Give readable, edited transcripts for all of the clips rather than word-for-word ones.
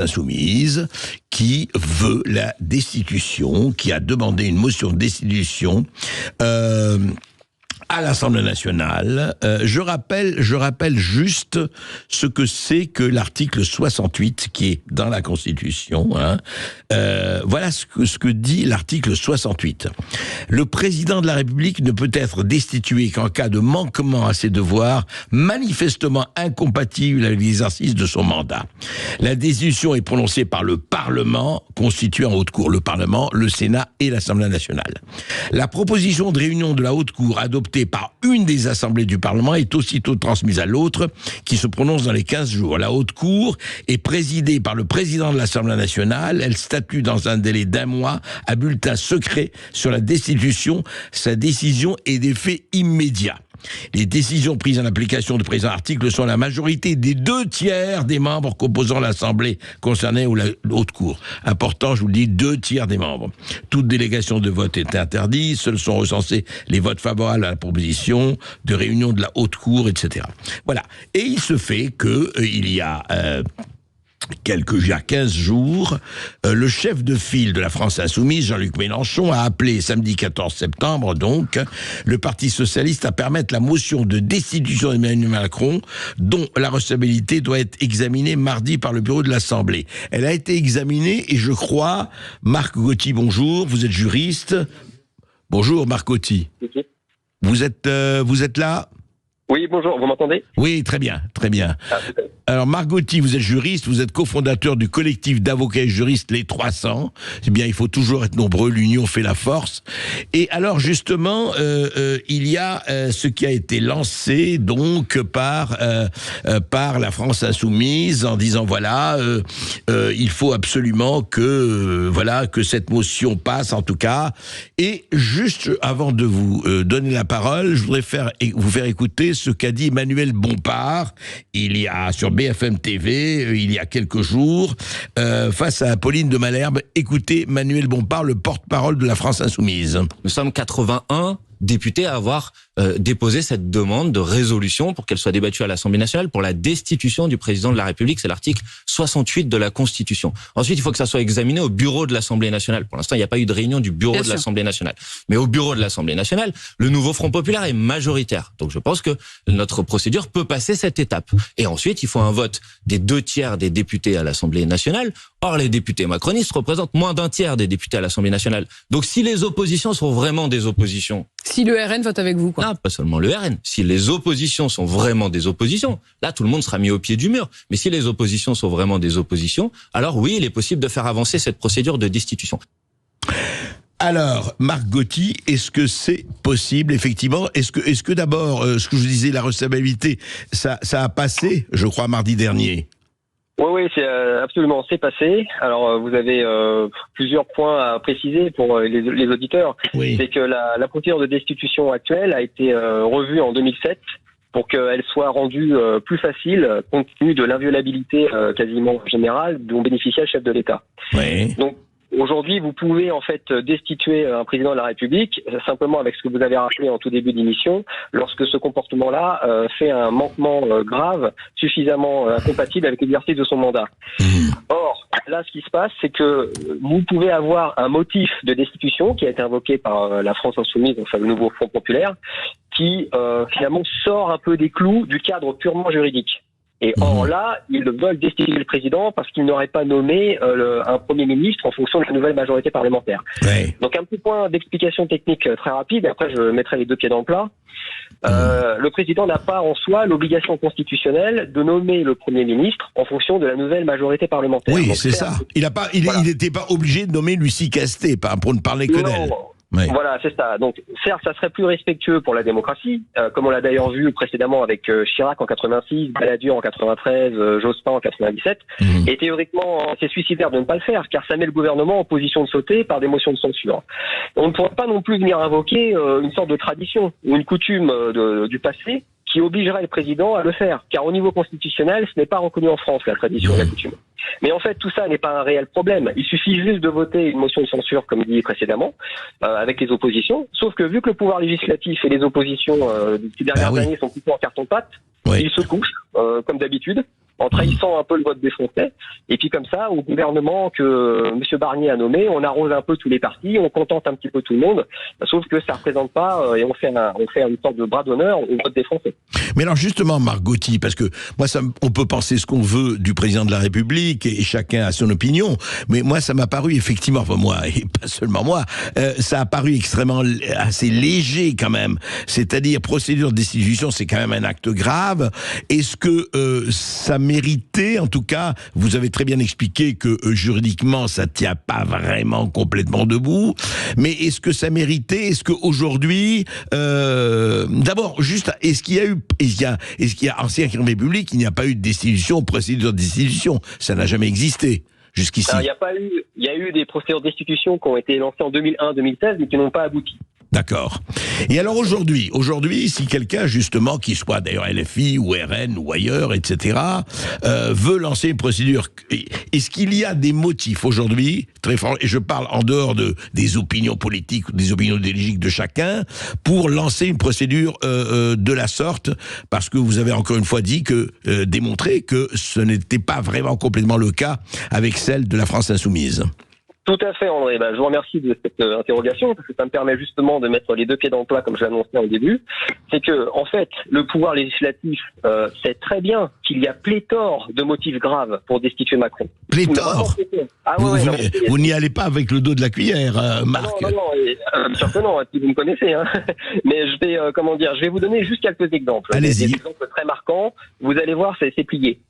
Insoumise, qui veut la destitution, qui a demandé une motion de destitution à l'Assemblée nationale. Je rappelle juste ce que c'est que l'article 68 qui est dans la Constitution. Voilà ce que dit l'article 68. Le président de la République ne peut être destitué qu'en cas de manquement à ses devoirs manifestement incompatible avec l'exercice de son mandat. La destitution est prononcée par le Parlement, constitué en haute cour, le Parlement, le Sénat et l'Assemblée nationale. La proposition de réunion de la haute cour adoptée par une des assemblées du Parlement est aussitôt transmise à l'autre, qui se prononce dans les 15 jours. La haute cour est présidée par le président de l'Assemblée nationale. Elle statue dans un délai d'1 mois à bulletin secret sur la destitution. Sa décision est d'effet immédiat. Les décisions prises en application du présent article sont la majorité des 2/3 des membres composant l'Assemblée concernée ou la haute cour. Important, je vous le dis, 2/3 des membres. Toute délégation de vote est interdite. Seuls sont recensés les votes favorables à la proposition de réunion de la haute cour, etc. Voilà. Et il se fait que il y a 15 jours, le chef de file de la France Insoumise, Jean-Luc Mélenchon, a appelé samedi 14 septembre, donc, le Parti Socialiste à permettre la motion de destitution d'Emmanuel Macron, dont la recevabilité doit être examinée mardi par le bureau de l'Assemblée. Elle a été examinée et je crois, Marc Gauthier, bonjour, vous êtes juriste. Bonjour Marc Gauthier. Okay. Vous êtes là ? Oui, bonjour, vous m'entendez ? Oui, très bien, très bien. Alors, Marc Gauthier, vous êtes juriste, vous êtes cofondateur du collectif d'avocats et juristes Les 300. Eh bien, il faut toujours être nombreux, l'union fait la force. Et alors, justement, il y a ce qui a été lancé, donc, par la France Insoumise, en disant, voilà, il faut absolument que cette motion passe, en tout cas. Et juste avant de vous donner la parole, je voudrais vous faire écouter ce qu'a dit Emmanuel Bompard, sur BFM TV, il y a quelques jours, face à Pauline de Malherbe. Écoutez Emmanuel Bompard, le porte-parole de la France Insoumise. Nous sommes 81 députés à avoir déposé cette demande de résolution pour qu'elle soit débattue à l'Assemblée nationale pour la destitution du président de la République. C'est l'article 68 de la Constitution. Ensuite, il faut que ça soit examiné au bureau de l'Assemblée nationale. Pour l'instant, il n'y a pas eu de réunion du bureau de l'Assemblée nationale. Mais au bureau de l'Assemblée nationale, le nouveau Front populaire est majoritaire. Donc je pense que notre procédure peut passer cette étape. Et ensuite, il faut un vote des 2/3 des députés à l'Assemblée nationale. Or, les députés macronistes représentent moins d'1/3 des députés à l'Assemblée nationale. Donc si les oppositions sont vraiment des oppositions... Si le RN vote avec vous, quoi. Non, pas seulement le RN. Si les oppositions sont vraiment des oppositions, là, tout le monde sera mis au pied du mur. Mais si les oppositions sont vraiment des oppositions, alors oui, il est possible de faire avancer cette procédure de destitution. Alors, Marc Gauthier, est-ce que c'est possible, effectivement? Est-ce que d'abord, ce que je disais, la recevabilité, ça a passé, je crois, mardi dernier? Oui, c'est absolument, c'est passé. Alors, vous avez plusieurs points à préciser pour les auditeurs. Oui. C'est que la procédure de destitution actuelle a été revue en 2007 pour qu'elle soit rendue plus facile compte tenu de l'inviolabilité quasiment générale dont bénéficiait le chef de l'État. Oui. Donc, aujourd'hui, vous pouvez en fait destituer un président de la République simplement avec ce que vous avez rappelé en tout début d'émission, lorsque ce comportement-là fait un manquement grave, suffisamment incompatible avec l'exercice de son mandat. Or, là, ce qui se passe, c'est que vous pouvez avoir un motif de destitution qui a été invoqué par la France Insoumise, enfin le nouveau Front populaire, qui finalement sort un peu des clous du cadre purement juridique. Et or là, ils veulent destituer le président parce qu'ils n'auraient pas nommé un Premier ministre en fonction de la nouvelle majorité parlementaire. Oui. Donc un petit point d'explication technique très rapide, après je mettrai les deux pieds dans le plat. Le président n'a pas en soi l'obligation constitutionnelle de nommer le Premier ministre en fonction de la nouvelle majorité parlementaire. Oui, donc, c'est ça. Il n'était pas obligé de nommer Lucie Castet, pour ne parler que d'elle. Oui. Voilà, c'est ça. Donc, certes, ça serait plus respectueux pour la démocratie, comme on l'a d'ailleurs vu précédemment avec Chirac en 86, Balladur en 93, Jospin en 97. Et théoriquement, c'est suicidaire de ne pas le faire, car ça met le gouvernement en position de sauter par des motions de censure. On ne pourrait pas non plus venir invoquer une sorte de tradition ou une coutume du passé qui obligerait le président à le faire. Car au niveau constitutionnel, ce n'est pas reconnu en France, la tradition et la coutume. Mais en fait, tout ça n'est pas un réel problème. Il suffit juste de voter une motion de censure, comme dit précédemment, avec les oppositions. Sauf que vu que le pouvoir législatif et les oppositions ces dernières années sont plutôt en carton-pâte, ils se couchent, comme d'habitude. en trahissant un peu le vote des Français. Et puis comme ça, au gouvernement que M. Barnier a nommé, on arrose un peu tous les partis, on contente un petit peu tout le monde, sauf que ça représente pas, et on fait une sorte de bras d'honneur au vote des Français. Mais alors justement, Marc Gauthier, parce que moi, on peut penser ce qu'on veut du président de la République, et chacun a son opinion, mais moi, ça m'a paru effectivement, enfin moi, et pas seulement moi, ça a paru extrêmement assez léger quand même. C'est-à-dire, procédure de destitution, c'est quand même un acte grave. Est-ce que ça méritait, en tout cas, vous avez très bien expliqué que juridiquement, ça tient pas vraiment complètement debout, mais est-ce que ça méritait, est-ce qu'aujourd'hui, d'abord, juste, est-ce qu'il y a en Cinquième République, il n'y a pas eu de destitution, procédure de destitution, ça n'a jamais existé jusqu'ici. Il y a eu des procédures de destitution qui ont été lancées en 2001-2016, mais qui n'ont pas abouti. D'accord. Et alors aujourd'hui, si quelqu'un justement, qui soit d'ailleurs LFI ou RN ou ailleurs, etc., veut lancer une procédure, est-ce qu'il y a des motifs aujourd'hui, très fort, et je parle en dehors des opinions politiques ou des opinions idéologiques de chacun, pour lancer une procédure de la sorte, parce que vous avez encore une fois dit démontré que ce n'était pas vraiment complètement le cas avec celle de la France Insoumise. Tout à fait, André. Je vous remercie de cette interrogation, parce que ça me permet justement de mettre les deux pieds dans le plat, comme je l'annonçais au début. C'est que, en fait, le pouvoir législatif sait très bien qu'il y a pléthore de motifs graves pour destituer Macron. Pléthore. Vous n'y allez pas avec le dos de la cuillère, Marc. Non, bien sûr que non, si vous me connaissez. Hein. Mais je vais vous donner juste quelques exemples. Allez-y. Des exemples très marquants. Vous allez voir, c'est plié.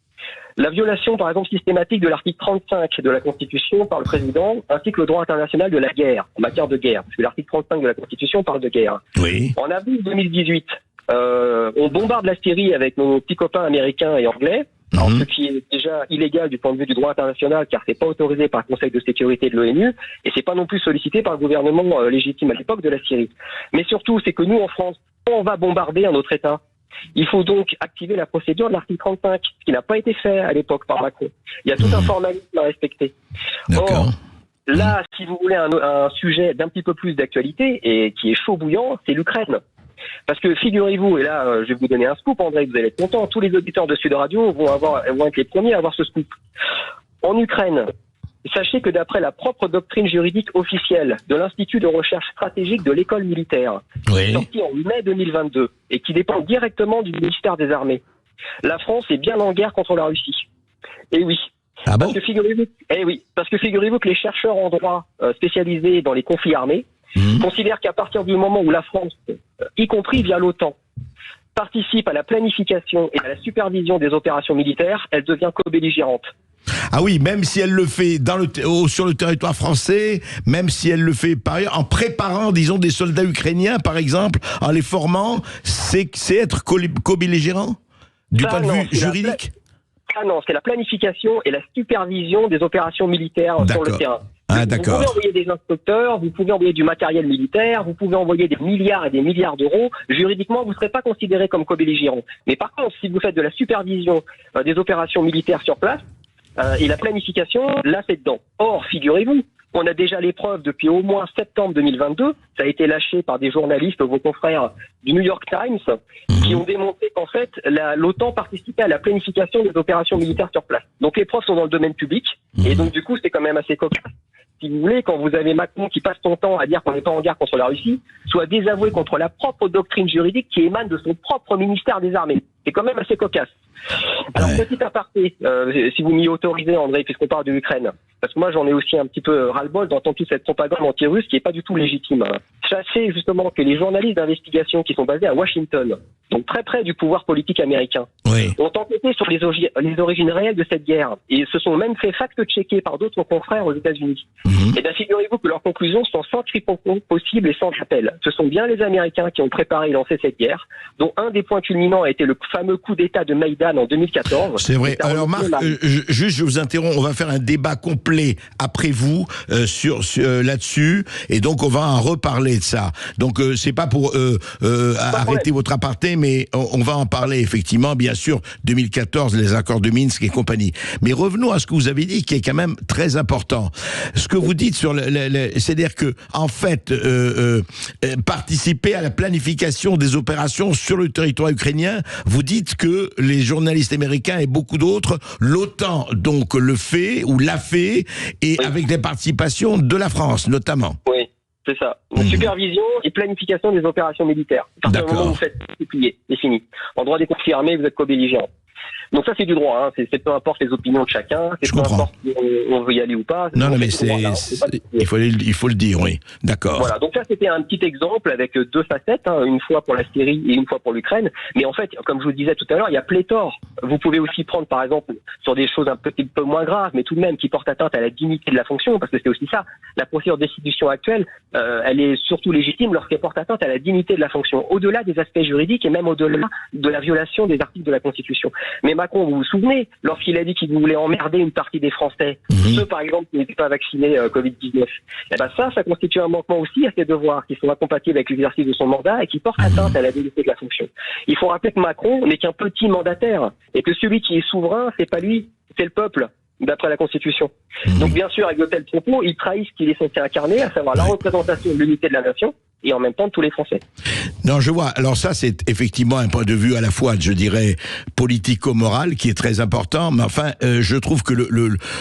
La violation, par exemple, systématique de l'article 35 de la Constitution par le président, ainsi que le droit international de la guerre, en matière de guerre, parce que l'article 35 de la Constitution parle de guerre. Oui. En avril 2018, on bombarde la Syrie avec nos petits copains américains et anglais, alors, ce qui est déjà illégal du point de vue du droit international, car c'est pas autorisé par le Conseil de sécurité de l'ONU, et c'est pas non plus sollicité par le gouvernement légitime à l'époque de la Syrie. Mais surtout, c'est que nous, en France, on va bombarder un autre État. Il faut donc activer la procédure de l'article 35, ce qui n'a pas été fait à l'époque par Macron. Il y a tout un formalisme à respecter. D'accord. Or, là, si vous voulez un sujet d'un petit peu plus d'actualité, et qui est chaud bouillant, c'est l'Ukraine. Parce que figurez-vous, et là je vais vous donner un scoop, André, vous allez être content, tous les auditeurs de Sud Radio vont être les premiers à avoir ce scoop. En Ukraine, sachez que d'après la propre doctrine juridique officielle de l'Institut de recherche stratégique de l'école militaire, oui, sorti en mai 2022, et qui dépend directement du ministère des Armées, la France est bien en guerre contre la Russie. Et oui. Ah bon ? Parce que figurez-vous que les chercheurs en droit spécialisés dans les conflits armés considèrent qu'à partir du moment où la France, y compris via l'OTAN, participe à la planification et à la supervision des opérations militaires, elle devient co-belligérante. Ah oui, même si elle le fait sur le territoire français, même si elle le fait par ailleurs, en préparant, disons, des soldats ukrainiens, par exemple, en les formant, c'est être co-belligérant du point de vue juridique ? Non, c'est la planification et la supervision des opérations militaires sur le terrain. Ah, d'accord. Vous pouvez envoyer des instructeurs, vous pouvez envoyer du matériel militaire, vous pouvez envoyer des milliards et des milliards d'euros. Juridiquement, vous ne serez pas considéré comme co-belligérant. Mais par contre, si vous faites de la supervision des opérations militaires sur place, et la planification, là, c'est dedans. Or, figurez-vous, on a déjà les preuves depuis au moins septembre 2022. Ça a été lâché par des journalistes, vos confrères du New York Times, qui ont démontré qu'en fait, l'OTAN participait à la planification des opérations militaires sur place. Donc les preuves sont dans le domaine public, et donc du coup, c'est quand même assez cocasse. Si vous voulez, quand vous avez Macron qui passe son temps à dire qu'on n'est pas en guerre contre la Russie, soit désavoué contre la propre doctrine juridique qui émane de son propre ministère des Armées. C'est quand même assez cocasse. Alors, petit aparté, si vous m'y autorisez, André, puisqu'on parle de l'Ukraine, parce que moi j'en ai aussi un petit peu ras-le-bol d'entendre toute cette propagande anti-russe qui est pas du tout légitime. Sachez justement que les journalistes d'investigation qui sont basés à Washington, donc très près du pouvoir politique américain, ont enquêté sur les origines réelles de cette guerre et se sont même fait fact-checker par d'autres confrères aux États-Unis. Et bien figurez-vous que leurs conclusions sont sans quiproquo possible et sans appel. Ce sont bien les Américains qui ont préparé et lancé cette guerre, dont un des points culminants a été le fameux coup d'État de Maïdan en 2014. C'est vrai. Alors Marc, juste je vous interromps, on va faire un débat complet après vous sur là-dessus, et donc on va en reparler de ça. Donc c'est pas pour arrêter votre aparté, mais on va en parler effectivement, bien sûr, 2014, les accords de Minsk et compagnie. Mais revenons à ce que vous avez dit, qui est quand même très important. Ce que vous dites sur c'est-à-dire que en fait, participer à la planification des opérations sur le territoire ukrainien, vous dites que les journalistes américains et beaucoup d'autres, l'OTAN donc le fait ou l'a fait, et avec des participations de la France notamment. Oui. C'est ça. La supervision et planification des opérations militaires. À partir du moment où vous faites plier, c'est fini. En droit des conflits armés, vous êtes co-belligérant. Donc ça, c'est du droit. Hein. C'est peu importe les opinions de chacun. C'est peu importe si on veut y aller ou pas. Non, mais il faut le dire, oui. D'accord. Voilà. Donc ça, c'était un petit exemple avec deux facettes, hein, une fois pour la Syrie et une fois pour l'Ukraine. Mais en fait, comme je vous le disais tout à l'heure, il y a pléthore. Vous pouvez aussi prendre, par exemple, sur des choses un petit peu moins graves, mais tout de même qui portent atteinte à la dignité de la fonction, parce que c'est aussi ça. La procédure de destitution actuelle, elle est surtout légitime lorsqu'elle porte atteinte à la dignité de la fonction, au-delà des aspects juridiques et même au-delà de la violation des articles de la Constitution. Mais Macron, vous vous souvenez, lorsqu'il a dit qu'il voulait emmerder une partie des Français, ceux par exemple qui n'étaient pas vaccinés Covid-19, eh ben ça constitue un manquement aussi à ses devoirs, qui sont incompatibles avec l'exercice de son mandat et qui portent atteinte à la dignité de la fonction. Il faut rappeler que Macron n'est qu'un petit mandataire et que celui qui est souverain, c'est pas lui, c'est le peuple, d'après la Constitution. Donc bien sûr, avec de tels propos, il trahit ce qu'il est censé incarner, à savoir la représentation de l'unité de la nation et en même temps de tous les Français. Non, je vois. Alors ça, c'est effectivement un point de vue à la fois, je dirais, politico-moral, qui est très important, mais enfin, je trouve que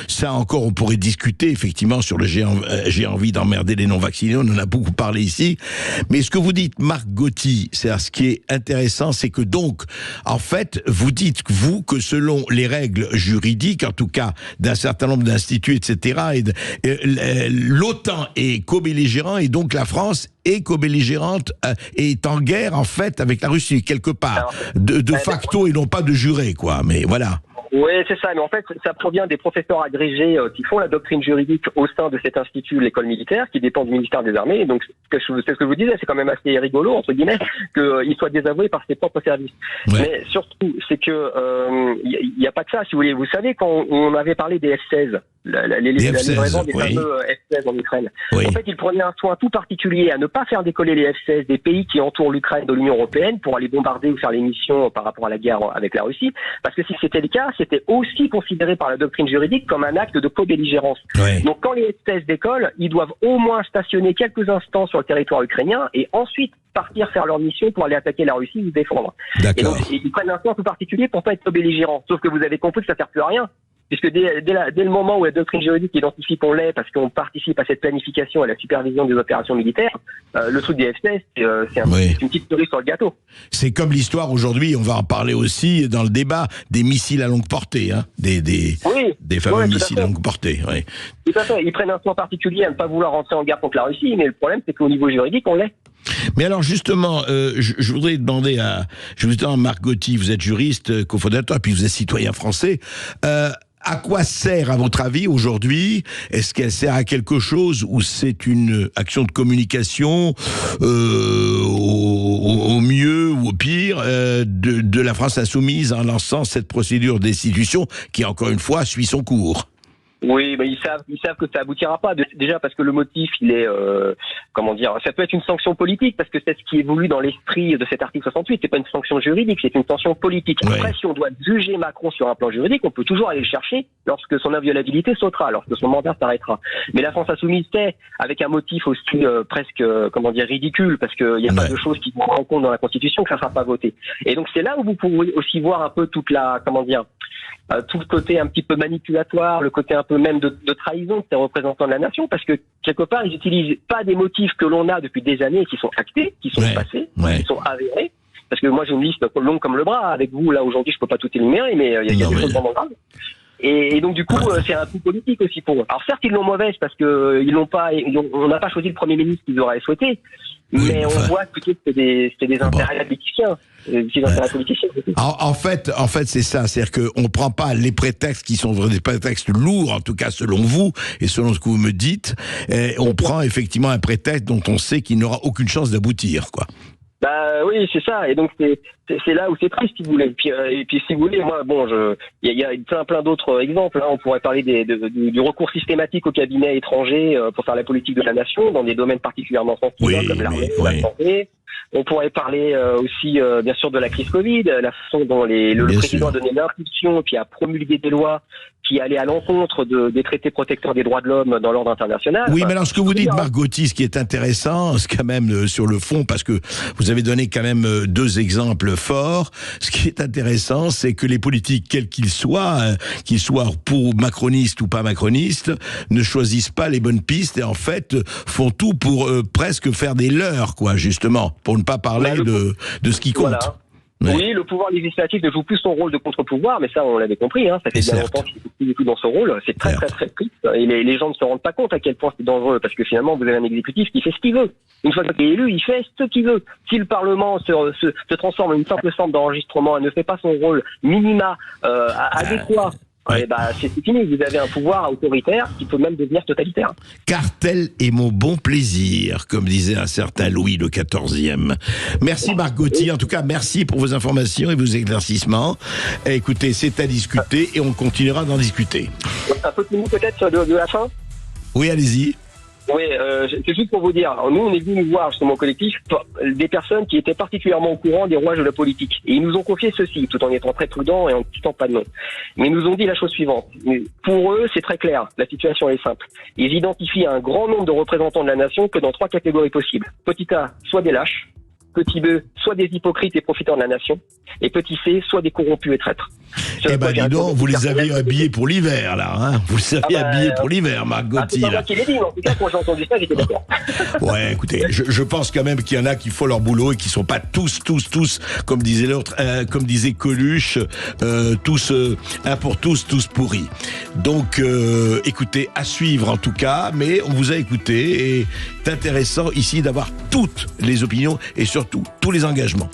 ça encore, on pourrait discuter, effectivement, sur le j'ai envie d'emmerder les non-vaccinés, on en a beaucoup parlé ici, mais ce que vous dites, Marc Gauty, c'est ce qui est intéressant, c'est que donc, en fait, vous dites, vous, que selon les règles juridiques, en tout cas, d'un certain nombre d'instituts, etc., l'OTAN est co-belligérant, et donc la France est co-belligérante, est en guerre, en fait, avec la Russie, quelque part, de facto et non pas de juré, quoi, mais voilà. Oui, c'est ça, mais en fait, ça provient des professeurs agrégés qui font la doctrine juridique au sein de cet institut, l'école militaire, qui dépend du ministère des Armées. Donc, c'est ce que je vous disais, c'est quand même assez rigolo, entre guillemets, qu'il soit désavoué par ses propres services. Ouais. Mais surtout, c'est que il n'y a pas que ça, si vous voulez. Vous savez, quand on avait parlé des F-16, la livraison des fameux F-16 en Ukraine, en fait, ils prenaient un soin tout particulier à ne pas faire décoller les F-16 des pays qui entourent l'Ukraine de l'Union européenne pour aller bombarder ou faire les missions par rapport à la guerre avec la Russie, parce que si c'était le cas, c'était aussi considéré par la doctrine juridique comme un acte de co-belligérance. Ouais. Donc quand les F-16 décollent, ils doivent au moins stationner quelques instants sur le territoire ukrainien et ensuite partir faire leur mission pour aller attaquer la Russie ou défendre. Et donc ils prennent un soin tout particulier pour pas être co-belligérants. Sauf que vous avez compris que ça sert plus à rien. Puisque dès le moment où la doctrine juridique identifie qu'on l'est parce qu'on participe à cette planification et à la supervision des opérations militaires, le truc des F-16, c'est une petite cerise sur le gâteau. C'est comme l'histoire aujourd'hui, on va en parler aussi dans le débat, des missiles à longue portée, hein, des fameux missiles à longue portée. Oui. Tout à fait. Ils prennent un soin particulier à ne pas vouloir rentrer en guerre contre la Russie, mais le problème c'est qu'au niveau juridique, on l'est. Mais alors justement, je voudrais demander à Marc Gauty, vous êtes juriste, cofondateur, puis vous êtes citoyen français. À quoi sert, à votre avis, aujourd'hui? Est-ce qu'elle sert à quelque chose ou c'est une action de communication au mieux ou au pire de la France insoumise en lançant cette procédure de destitution qui, encore une fois, suit son cours? Oui, ils savent que ça aboutira pas. Déjà parce que le motif, il est, ça peut être une sanction politique parce que c'est ce qui est voulu dans l'esprit de cet article 68. C'est pas une sanction juridique, c'est une sanction politique. Après, si on doit juger Macron sur un plan juridique, on peut toujours aller le chercher lorsque son inviolabilité sautera, lorsque son mandat s'arrêtera. Mais la France insoumise sait, avec un motif aussi presque, ridicule, parce qu'il n'y a pas de choses qui vont en compte dans la Constitution, que ça sera pas voté. Et donc c'est là où vous pouvez aussi voir un peu toute la, tout le côté un petit peu manipulatoire, le côté un peu même de trahison de ces représentants de la nation, parce que quelque part ils n'utilisent pas des motifs que l'on a depuis des années, qui sont actés, qui sont passés, qui sont avérés. Parce que moi j'ai une liste longue comme le bras. Avec vous là aujourd'hui je peux pas tout énumérer, mais il y a des choses vraiment graves. Et donc du coup c'est un coup politique aussi pour eux. Alors certes ils l'ont mauvaise parce que on n'a pas choisi le Premier ministre qu'ils auraient souhaité. Mais on voit plutôt que c'est des intérêts politiciens. En fait, c'est ça. C'est-à-dire qu'on ne prend pas les prétextes qui sont des prétextes lourds, en tout cas selon vous, et selon ce que vous me dites. On prend effectivement un prétexte dont on sait qu'il n'aura aucune chance d'aboutir, quoi. Oui, c'est ça. Et donc c'est c'est là où c'est triste, si vous voulez. Et puis, si vous voulez, moi, bon, il y a plein d'autres exemples. Hein. On pourrait parler du recours systématique au cabinet étranger pour faire la politique de la nation dans des domaines particulièrement sensibles, comme l'armée, la santé. On pourrait parler aussi, bien sûr, de la crise Covid, la façon dont le président a donné l'impulsion, puis a promulgué des lois qui allaient à l'encontre des traités protecteurs des droits de l'homme dans l'ordre international. Oui, mais alors ce que vous dites, Margotti, ce qui est intéressant, c'est quand même sur le fond, parce que vous avez donné quand même 2 exemples forts. Ce qui est intéressant, c'est que les politiques, quels qu'ils soient pour macronistes ou pas macronistes, ne choisissent pas les bonnes pistes et en fait font tout pour presque faire des leurs, quoi, justement, pour ne pas parler de ce qui compte. Voilà. Oui, le pouvoir législatif ne joue plus son rôle de contre-pouvoir, mais ça, on l'avait compris, hein, ça fait bien longtemps qu'il n'est plus du tout dans ce rôle. C'est très triste. Et les gens ne se rendent pas compte à quel point c'est dangereux, parce que finalement, vous avez un exécutif qui fait ce qu'il veut. Une fois qu'il est élu, il fait ce qu'il veut. Si le Parlement se transforme en une simple centre d'enregistrement et ne fait pas son rôle minima adéquat, c'est fini. Vous avez un pouvoir autoritaire qui peut même devenir totalitaire. Cartel est mon bon plaisir, comme disait un certain Louis le XIVe. Merci Margotti. En tout cas, merci pour vos informations et vos éclaircissements. Écoutez, c'est à discuter et on continuera d'en discuter. Un petit mot peut-être de la fin. Oui, allez-y. Oui, c'est juste pour vous dire, nous on est venu nous voir justement au collectif des personnes qui étaient particulièrement au courant des rouages de la politique. Et ils nous ont confié ceci, tout en étant très prudents et en ne citant pas de nom. Mais ils nous ont dit la chose suivante. Pour eux, c'est très clair, la situation est simple. Ils identifient un grand nombre de représentants de la nation que dans 3 catégories possibles. Petit A, soit des lâches. Petit B, soit des hypocrites et profiteurs de la nation. Et petit C, soit des corrompus et traîtres. Eh ben dis donc, vous les avez habillés pour l'hiver, là. Hein, vous les avez habillés pour l'hiver, Margotti. C'est pas moi qui l'ai dit, mais en tout cas, quand j'ai entendu ça, j'étais d'accord. Ouais, écoutez, je pense quand même qu'il y en a qui font leur boulot et qui sont pas tous, comme disait l'autre, comme disait Coluche, tous, un pour tous pourris. Donc, écoutez, à suivre en tout cas, mais on vous a écouté et c'est intéressant ici d'avoir toutes les opinions et surtout tous les engagements.